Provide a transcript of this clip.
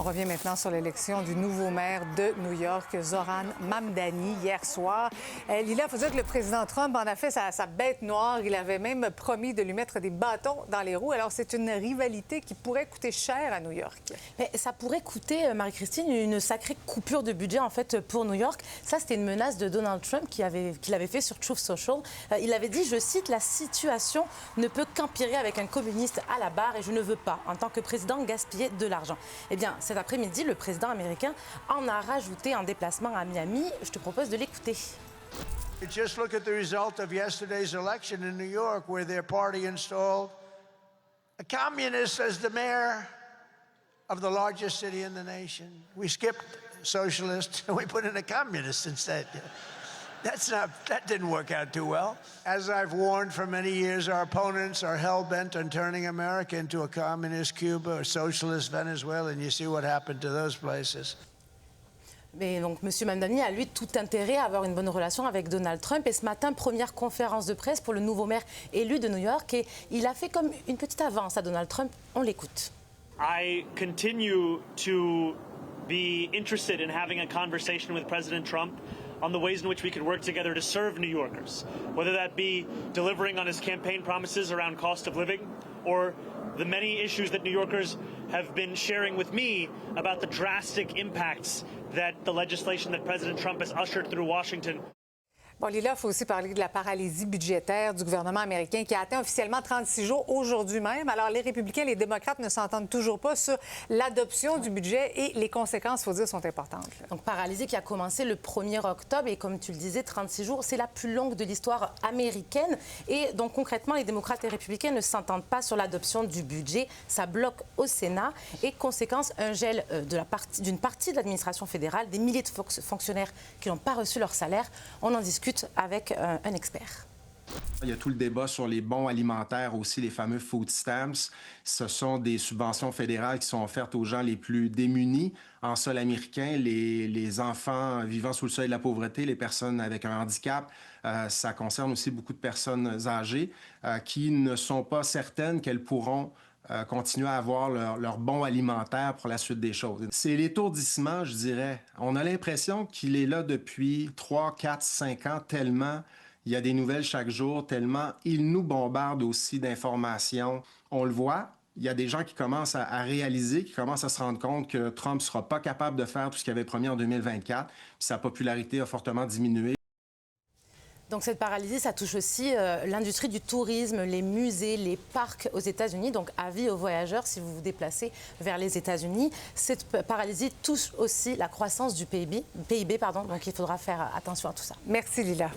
On revient maintenant sur l'élection du nouveau maire de New York, Zoran Mamdani, hier soir. Lila, il faut dire que le président Trump en a fait sa bête noire. Il avait même promis de lui mettre des bâtons dans les roues. Alors, c'est une rivalité qui pourrait coûter cher à New York. Mais ça pourrait coûter, Marie-Christine, une sacrée coupure de budget, en fait, pour New York. Ça, c'était une menace de Donald Trump qu'il avait fait sur Truth Social. Il avait dit, je cite, « La situation ne peut qu'empirer avec un communiste à la barre et je ne veux pas, en tant que président, gaspiller de l'argent. » Eh bien, cet après-midi, le président américain en a rajouté un déplacement à Miami. Je te propose de l'écouter. Just look at the result of yesterday's election in New York, where their party installed a communist as the mayor of the largest city in the nation. We skipped socialist and we put in a communist instead. That didn't work out too well. As I've warned for many years, our opponents are hell-bent on turning America into a communist Cuba or socialist Venezuela, and you see what happened to those places. Mais donc, M. Mamdani a, lui, tout intérêt à avoir une bonne relation avec Donald Trump. Et ce matin, première conférence de presse pour le nouveau maire élu de New York. Et il a fait comme une petite avance à Donald Trump. On l'écoute. I continue to be interested in having a conversation with President Trump on the ways in which we could work together to serve New Yorkers, whether that be delivering on his campaign promises around cost of living or the many issues that New Yorkers have been sharing with me about the drastic impacts that the legislation that President Trump has ushered through Washington. Bon, Lila, il faut aussi parler de la paralysie budgétaire du gouvernement américain qui a atteint officiellement 36 jours aujourd'hui même. Alors, les républicains et les démocrates ne s'entendent toujours pas sur l'adoption du budget et les conséquences, il faut dire, sont importantes. Là. Donc, paralysie qui a commencé le 1er octobre et comme tu le disais, 36 jours, c'est la plus longue de l'histoire américaine. Et donc, concrètement, les démocrates et les républicains ne s'entendent pas sur l'adoption du budget. Ça bloque au Sénat et, conséquence, un gel d'une partie de l'administration fédérale, des milliers de fonctionnaires qui n'ont pas reçu leur salaire. On en discute avec un expert. Il y a tout le débat sur les bons alimentaires aussi, les fameux food stamps. Ce sont des subventions fédérales qui sont offertes aux gens les plus démunis en sol américain, les enfants vivant sous le seuil de la pauvreté, les personnes avec un handicap. Ça concerne aussi beaucoup de personnes âgées qui ne sont pas certaines qu'elles pourront continuer à avoir leur bon alimentaire pour la suite des choses. C'est l'étourdissement, je dirais. On a l'impression qu'il est là depuis 3, 4, 5 ans, tellement il y a des nouvelles chaque jour, tellement il nous bombarde aussi d'informations. On le voit, il y a des gens qui commencent à réaliser, qui commencent à se rendre compte que Trump ne sera pas capable de faire tout ce qu'il avait promis en 2024, puis sa popularité a fortement diminué. Donc cette paralysie, ça touche aussi l'industrie du tourisme, les musées, les parcs aux États-Unis. Donc avis aux voyageurs si vous vous déplacez vers les États-Unis. Cette paralysie touche aussi la croissance du PIB, donc il faudra faire attention à tout ça. Merci, Lila.